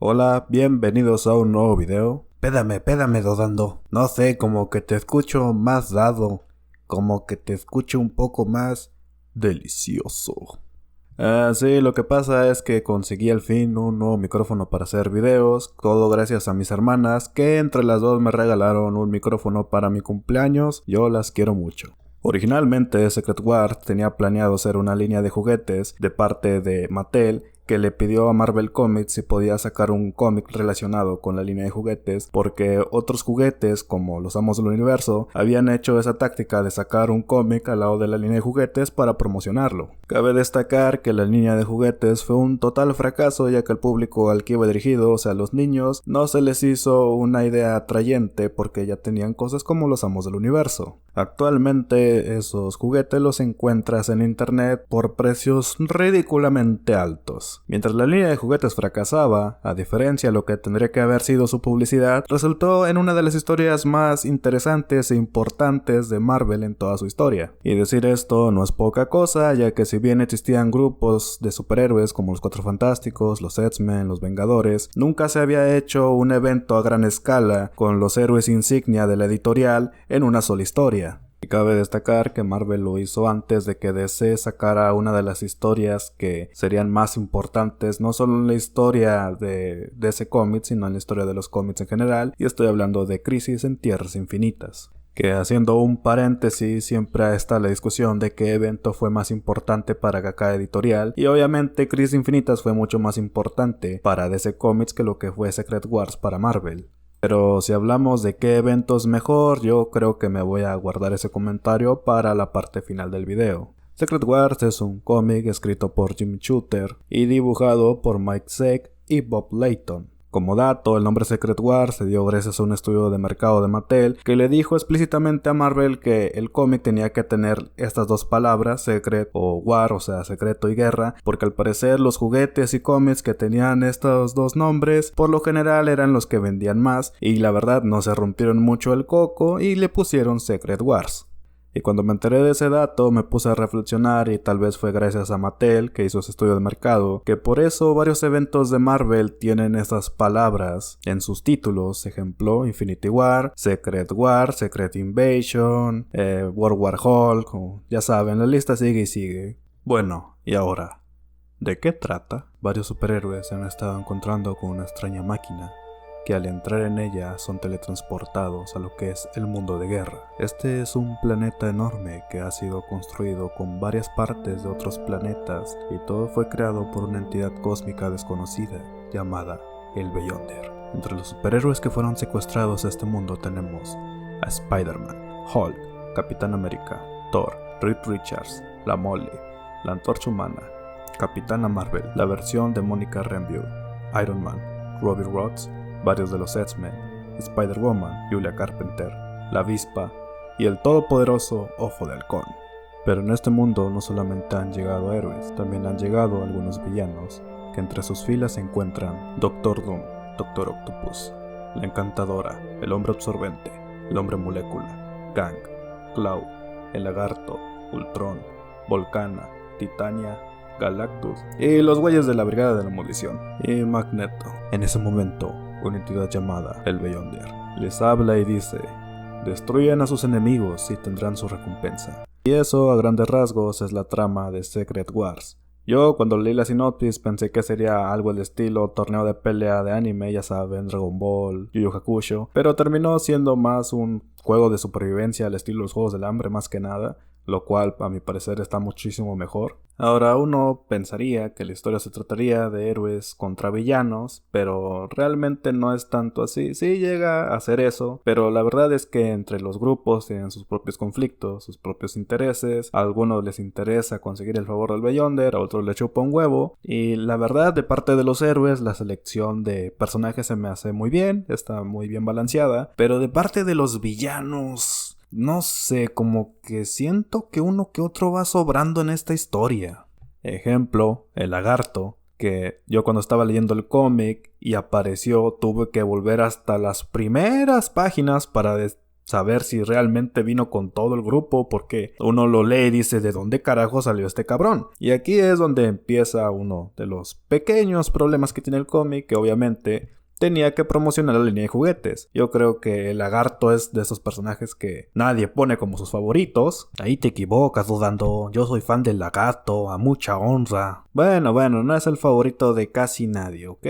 Hola, bienvenidos a un nuevo video. Pédame, Dodando. No sé, como que te escucho más dado. Como que te escucho un poco más delicioso. Sí, lo que pasa es que conseguí al fin un nuevo micrófono para hacer videos. Todo gracias a mis hermanas, que entre las dos me regalaron un micrófono para mi cumpleaños. Yo las quiero mucho. Originalmente Secret Wars tenía planeado ser una línea de juguetes de parte de Mattel, que le pidió a Marvel Comics si podía sacar un cómic relacionado con la línea de juguetes, porque otros juguetes, como los Amos del Universo, habían hecho esa táctica de sacar un cómic al lado de la línea de juguetes para promocionarlo. Cabe destacar que la línea de juguetes fue un total fracaso, ya que el público al que iba dirigido, o sea los niños, no se les hizo una idea atrayente porque ya tenían cosas como los Amos del Universo. Actualmente esos juguetes los encuentras en internet por precios ridículamente altos. Mientras la línea de juguetes fracasaba, a diferencia de lo que tendría que haber sido su publicidad, resultó en una de las historias más interesantes e importantes de Marvel en toda su historia. Y decir esto no es poca cosa, ya que si bien existían grupos de superhéroes como los Cuatro Fantásticos, los X-Men, los Vengadores, nunca se había hecho un evento a gran escala con los héroes insignia de la editorial en una sola historia. Y cabe destacar que Marvel lo hizo antes de que DC sacara una de las historias que serían más importantes, no solo en la historia de DC Comics, sino en la historia de los cómics en general, y estoy hablando de Crisis en Tierras Infinitas. Que haciendo un paréntesis, siempre está la discusión de qué evento fue más importante para cada editorial, y obviamente Crisis Infinitas fue mucho más importante para DC Comics que lo que fue Secret Wars para Marvel. Pero si hablamos de qué evento es mejor, yo creo que me voy a guardar ese comentario para la parte final del video. Secret Wars es un cómic escrito por Jim Shooter y dibujado por Mike Zeck y Bob Layton. Como dato, el nombre Secret Wars se dio gracias a un estudio de mercado de Mattel que le dijo explícitamente a Marvel que el cómic tenía que tener estas dos palabras, Secret o War, o sea, secreto y guerra, porque al parecer los juguetes y cómics que tenían estos dos nombres por lo general eran los que vendían más, y la verdad no se rompieron mucho el coco y le pusieron Secret Wars. Y cuando me enteré de ese dato me puse a reflexionar, y tal vez fue gracias a Mattel, que hizo ese estudio de mercado, que por eso varios eventos de Marvel tienen esas palabras en sus títulos. Ejemplo, Infinity War, Secret Invasion, World War Hulk, ya saben, la lista sigue y sigue. Bueno, y ahora, ¿de qué trata? Varios superhéroes se han estado encontrando con una extraña máquina que al entrar en ella son teletransportados a lo que es el mundo de guerra. Este es un planeta enorme que ha sido construido con varias partes de otros planetas, y todo fue creado por una entidad cósmica desconocida llamada el Beyonder. Entre los superhéroes que fueron secuestrados a este mundo tenemos a Spider-Man, Hulk, Capitán América, Thor, Reed Richards, La Mole, la Antorcha Humana, Capitana Marvel, la versión de Monica Rambeau, Iron Man, Robbie Roth, varios de los X-Men, Spider-Woman, Julia Carpenter, la Avispa y el todopoderoso Ojo de Halcón. Pero en este mundo no solamente han llegado héroes, también han llegado algunos villanos, que entre sus filas se encuentran Doctor Doom, Doctor Octopus, la Encantadora, el Hombre Absorbente, el Hombre Molécula, Kang, Cloud, el Lagarto, Ultron, Volcana, Titania, Galactus y los güeyes de la Brigada de la Munición y Magneto. En ese momento, una entidad llamada el Beyonder les habla y dice: destruyan a sus enemigos y tendrán su recompensa. Y eso a grandes rasgos es la trama de Secret Wars. Yo cuando leí la sinopsis pensé que sería algo del estilo torneo de pelea de anime, ya saben, Dragon Ball, Yu Yu Hakusho, pero terminó siendo más un juego de supervivencia al estilo de los Juegos del Hambre más que nada, lo cual a mi parecer está muchísimo mejor. Ahora uno pensaría que la historia se trataría de héroes contra villanos, pero realmente no es tanto así. Sí llega a hacer eso, pero la verdad es que entre los grupos tienen sus propios conflictos, sus propios intereses. A algunos les interesa conseguir el favor del Beyonder, a otros les chupa un huevo, y la verdad de parte de los héroes la selección de personajes se me hace muy bien, está muy bien balanceada, pero de parte de los villanos, no sé, como que siento que uno que otro va sobrando en esta historia. Ejemplo, el Lagarto, que yo cuando estaba leyendo el cómic y apareció, tuve que volver hasta las primeras páginas para saber si realmente vino con todo el grupo, porque uno lo lee y dice, ¿de dónde carajo salió este cabrón? Y aquí es donde empieza uno de los pequeños problemas que tiene el cómic, que obviamente tenía que promocionar la línea de juguetes. Yo creo que el lagarto es de esos personajes que nadie pone como sus favoritos. Ahí te equivocas, dudando. Yo soy fan del lagarto, a mucha honra. Bueno, no es el favorito de casi nadie, ¿ok?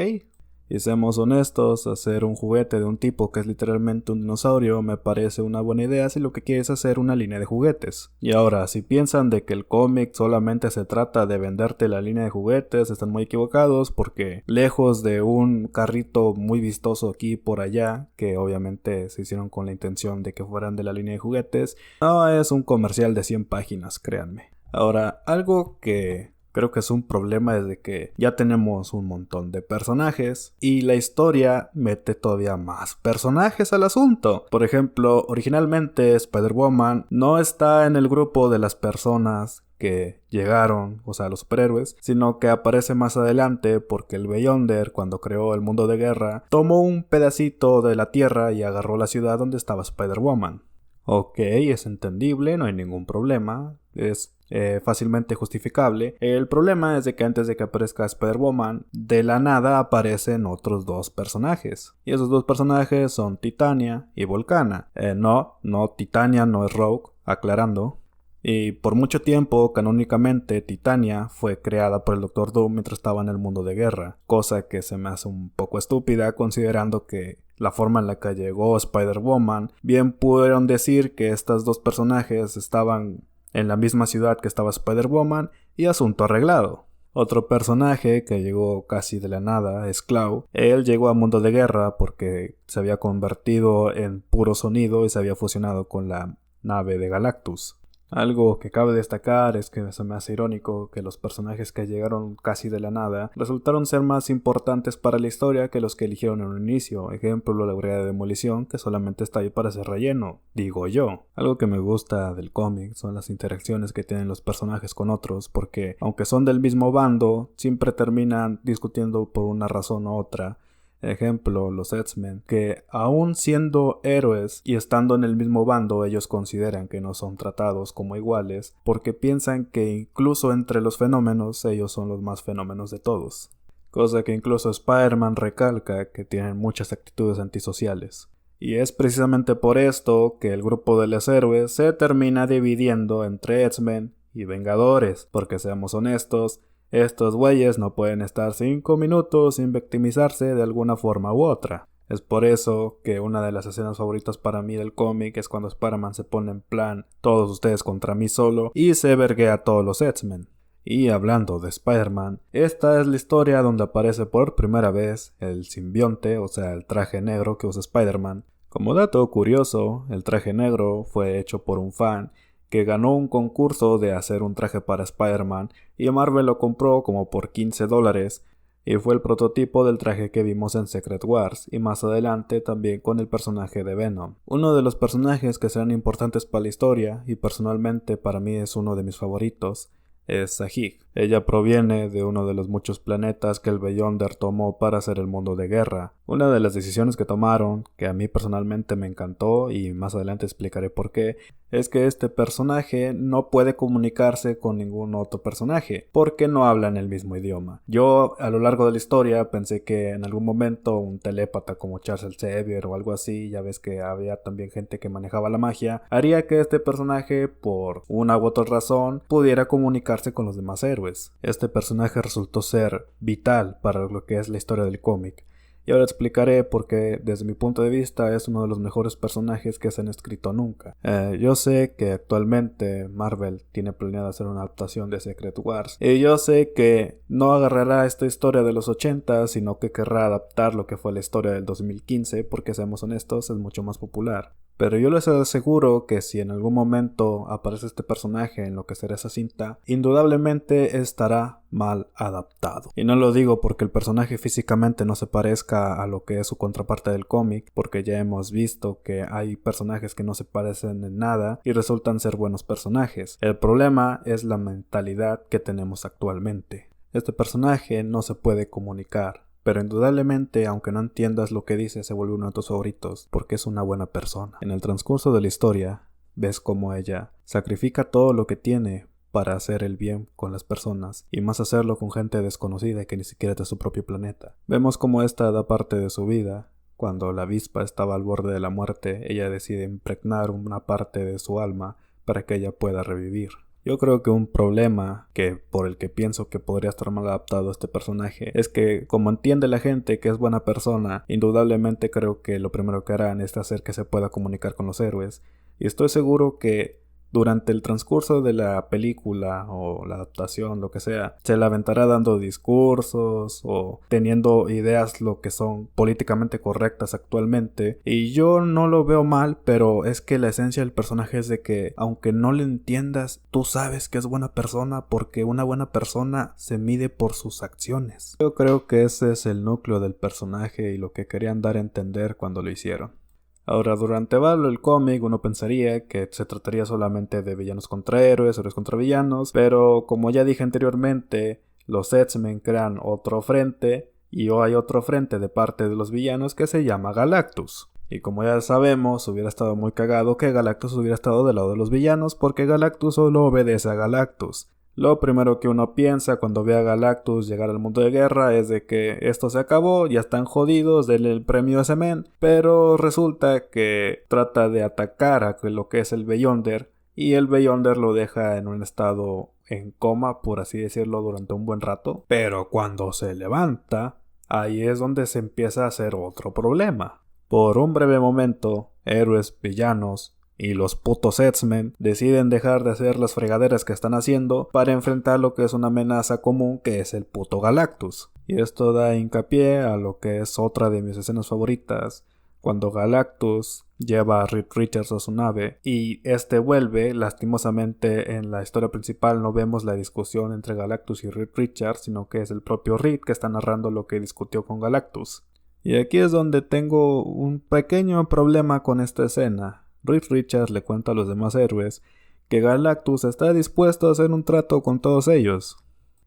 Y seamos honestos, hacer un juguete de un tipo que es literalmente un dinosaurio me parece una buena idea si lo que quieres es hacer una línea de juguetes. Y ahora, si piensan de que el cómic solamente se trata de venderte la línea de juguetes, están muy equivocados, porque lejos de un carrito muy vistoso aquí y por allá, que obviamente se hicieron con la intención de que fueran de la línea de juguetes, no es un comercial de 100 páginas, créanme. Ahora, algo que creo que es un problema desde que ya tenemos un montón de personajes y la historia mete todavía más personajes al asunto. Por ejemplo, originalmente Spider-Woman no está en el grupo de las personas que llegaron, o sea, los superhéroes, sino que aparece más adelante porque el Beyonder, cuando creó el mundo de guerra, tomó un pedacito de la tierra y agarró la ciudad donde estaba Spider-Woman. Ok, es entendible, no hay ningún problema, es fácilmente justificable. El problema es de que antes de que aparezca Spider-Woman, de la nada aparecen otros dos personajes. Y esos dos personajes son Titania y Volcana. No, Titania no es Rogue, aclarando. Y por mucho tiempo, canónicamente, Titania fue creada por el Doctor Doom mientras estaba en el mundo de guerra, cosa que se me hace un poco estúpida considerando que la forma en la que llegó Spider-Woman, bien pudieron decir que estos dos personajes estaban en la misma ciudad que estaba Spider-Woman y asunto arreglado. Otro personaje que llegó casi de la nada es Klaw. Él llegó a Mundo de Guerra porque se había convertido en puro sonido y se había fusionado con la nave de Galactus. Algo que cabe destacar es que se me hace irónico que los personajes que llegaron casi de la nada resultaron ser más importantes para la historia que los que eligieron en un inicio. Ejemplo, la Brigada de Demolición, que solamente está ahí para ser relleno, digo yo. Algo que me gusta del cómic son las interacciones que tienen los personajes con otros, porque aunque son del mismo bando, siempre terminan discutiendo por una razón u otra. Ejemplo, los X-Men, que aún siendo héroes y estando en el mismo bando, ellos consideran que no son tratados como iguales, porque piensan que incluso entre los fenómenos, ellos son los más fenómenos de todos. Cosa que incluso Spider-Man recalca que tienen muchas actitudes antisociales. Y es precisamente por esto que el grupo de los héroes se termina dividiendo entre X-Men y Vengadores, porque seamos honestos, estos güeyes no pueden estar 5 minutos sin victimizarse de alguna forma u otra. Es por eso que una de las escenas favoritas para mí del cómic es cuando Spider-Man se pone en plan todos ustedes contra mí solo y se verguea a todos los X-Men. Y hablando de Spider-Man, esta es la historia donde aparece por primera vez el simbionte, o sea el traje negro que usa Spider-Man. Como dato curioso, el traje negro fue hecho por un fan que ganó un concurso de hacer un traje para Spider-Man y Marvel lo compró como por $15 y fue el prototipo del traje que vimos en Secret Wars y más adelante también con el personaje de Venom. Uno de los personajes que serán importantes para la historia y personalmente para mí es uno de mis favoritos es Sahig. Ella proviene de uno de los muchos planetas que el Beyonder tomó para hacer el mundo de guerra. Una de las decisiones que tomaron, que a mí personalmente me encantó y más adelante explicaré por qué, es que este personaje no puede comunicarse con ningún otro personaje, porque no hablan el mismo idioma. Yo a lo largo de la historia pensé que en algún momento un telépata como Charles Xavier o algo así, ya ves que había también gente que manejaba la magia, haría que este personaje por una u otra razón pudiera comunicarse con los demás héroes. Este personaje resultó ser vital para lo que es la historia del cómic. Y ahora explicaré por qué desde mi punto de vista es uno de los mejores personajes que se han escrito nunca. Yo sé que actualmente Marvel tiene planeado hacer una adaptación de Secret Wars. Y yo sé que no agarrará esta historia de los 80, sino que querrá adaptar lo que fue la historia del 2015, porque seamos honestos, es mucho más popular. Pero yo les aseguro que si en algún momento aparece este personaje en lo que será esa cinta, indudablemente estará mal adaptado. Y no lo digo porque el personaje físicamente no se parezca a lo que es su contraparte del cómic, porque ya hemos visto que hay personajes que no se parecen en nada y resultan ser buenos personajes. El problema es la mentalidad que tenemos actualmente. Este personaje no se puede comunicar. pero indudablemente, aunque no entiendas lo que dice, se vuelve uno de tus favoritos porque es una buena persona. En el transcurso de la historia, ves cómo ella sacrifica todo lo que tiene para hacer el bien con las personas, y más hacerlo con gente desconocida que ni siquiera es de su propio planeta. Vemos cómo esta da parte de su vida. Cuando la avispa estaba al borde de la muerte, ella decide impregnar una parte de su alma para que ella pueda revivir. Yo creo que un problema por el que pienso que podría estar mal adaptado este personaje es que, como entiende la gente que es buena persona, indudablemente creo que lo primero que harán es hacer que se pueda comunicar con los héroes. Y estoy seguro que durante el transcurso de la película o la adaptación, lo que sea, se la aventará dando discursos o teniendo ideas lo que son políticamente correctas actualmente. Y yo no lo veo mal, pero es que la esencia del personaje es de que, aunque no le entiendas, tú sabes que es buena persona porque una buena persona se mide por sus acciones. Yo creo que ese es el núcleo del personaje y lo que querían dar a entender cuando lo hicieron. Ahora, durante el cómic uno pensaría que se trataría solamente de villanos contra héroes contra villanos, pero como ya dije anteriormente, los X-Men crean otro frente y hoy hay otro frente de parte de los villanos que se llama Galactus. Y como ya sabemos, hubiera estado muy cagado que Galactus hubiera estado del lado de los villanos porque Galactus solo obedece a Galactus. Lo primero que uno piensa cuando ve a Galactus llegar al mundo de guerra es de que esto se acabó, ya están jodidos, denle el premio a ese men, pero resulta que trata de atacar a lo que es el Beyonder y el Beyonder lo deja en un estado en coma, por así decirlo, durante un buen rato, pero cuando se levanta, ahí es donde se empieza a hacer otro problema. Por un breve momento, héroes, villanos y los putos X-Men deciden dejar de hacer las fregaderas que están haciendo para enfrentar lo que es una amenaza común, que es el puto Galactus. Y esto da hincapié a lo que es otra de mis escenas favoritas, cuando Galactus lleva a Reed Richards a su nave y este vuelve. Lastimosamente en la historia principal no vemos la discusión entre Galactus y Reed Richards, sino que es el propio Reed que está narrando lo que discutió con Galactus. Y aquí es donde tengo un pequeño problema con esta escena. Reed Richards le cuenta a los demás héroes que Galactus está dispuesto a hacer un trato con todos ellos.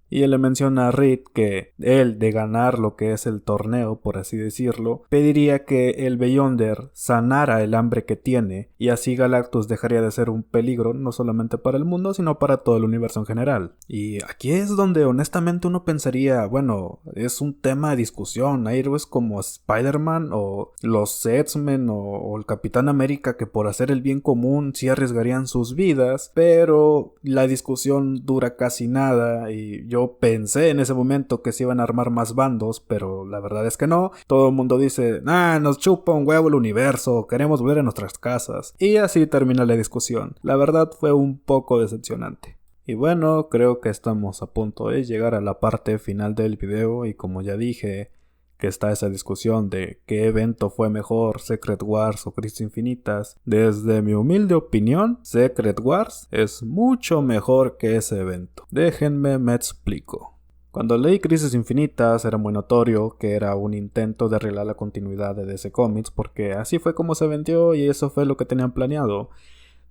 Y él le menciona a Reed que él, de ganar lo que es el torneo, por así decirlo, pediría que el Beyonder sanara el hambre que tiene, y así Galactus dejaría de ser un peligro no solamente para el mundo, sino para todo el universo en general. Y aquí es donde honestamente uno pensaría, bueno, es un tema de discusión. Hay héroes como Spider-Man o los X-Men o el Capitán América que por hacer el bien común sí arriesgarían sus vidas, pero la discusión dura casi nada y yo pensé en ese momento que se iban a armar más bandos, pero la verdad es que no. Todo el mundo dice, nos chupa un huevo el universo, queremos volver a nuestras casas. Y así termina la discusión. La verdad fue un poco decepcionante. Y bueno, creo que estamos a punto de llegar a la parte final del video y como ya dije, que está esa discusión de qué evento fue mejor, Secret Wars o Crisis Infinitas. Desde mi humilde opinión, Secret Wars es mucho mejor que ese evento. Déjenme me explico. Cuando leí Crisis Infinitas era muy notorio que era un intento de arreglar la continuidad de DC Comics porque así fue como se vendió y eso fue lo que tenían planeado.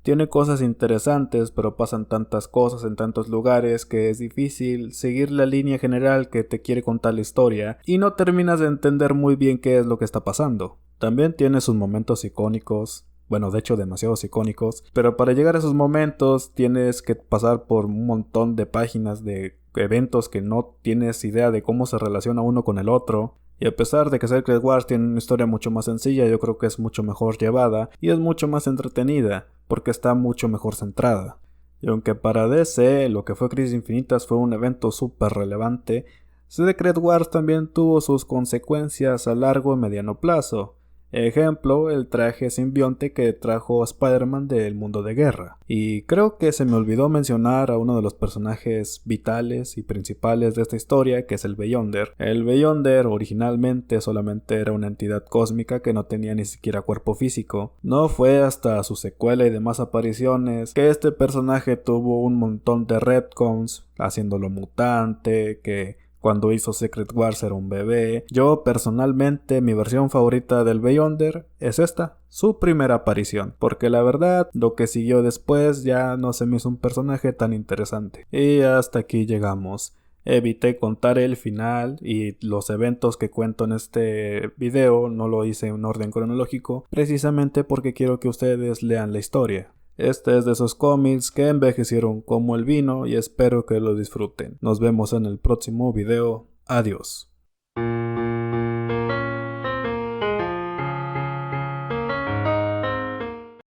Tiene cosas interesantes, pero pasan tantas cosas en tantos lugares que es difícil seguir la línea general que te quiere contar la historia y no terminas de entender muy bien qué es lo que está pasando. También tiene sus momentos icónicos, bueno, de hecho demasiados icónicos, pero para llegar a esos momentos tienes que pasar por un montón de páginas de eventos que no tienes idea de cómo se relaciona uno con el otro. Y a pesar de que Secret Wars tiene una historia mucho más sencilla, yo creo que es mucho mejor llevada y es mucho más entretenida, porque está mucho mejor centrada. Y aunque para DC lo que fue Crisis Infinitas fue un evento súper relevante, Secret Wars también tuvo sus consecuencias a largo y mediano plazo. Ejemplo, el traje simbionte que trajo Spider-Man del mundo de guerra. Y creo que se me olvidó mencionar a uno de los personajes vitales y principales de esta historia, que es el Beyonder. El Beyonder originalmente solamente era una entidad cósmica que no tenía ni siquiera cuerpo físico. No fue hasta su secuela y demás apariciones que este personaje tuvo un montón de retcons, haciéndolo mutante, que cuando hizo Secret Wars era un bebé. Yo personalmente mi versión favorita del Beyonder es esta, su primera aparición, porque la verdad lo que siguió después ya no se me hizo un personaje tan interesante. Y hasta aquí llegamos. Evité contar el final y los eventos que cuento en este video no lo hice en orden cronológico, precisamente porque quiero que ustedes lean la historia. Este es de esos cómics que envejecieron como el vino y espero que lo disfruten. Nos vemos en el próximo video. Adiós.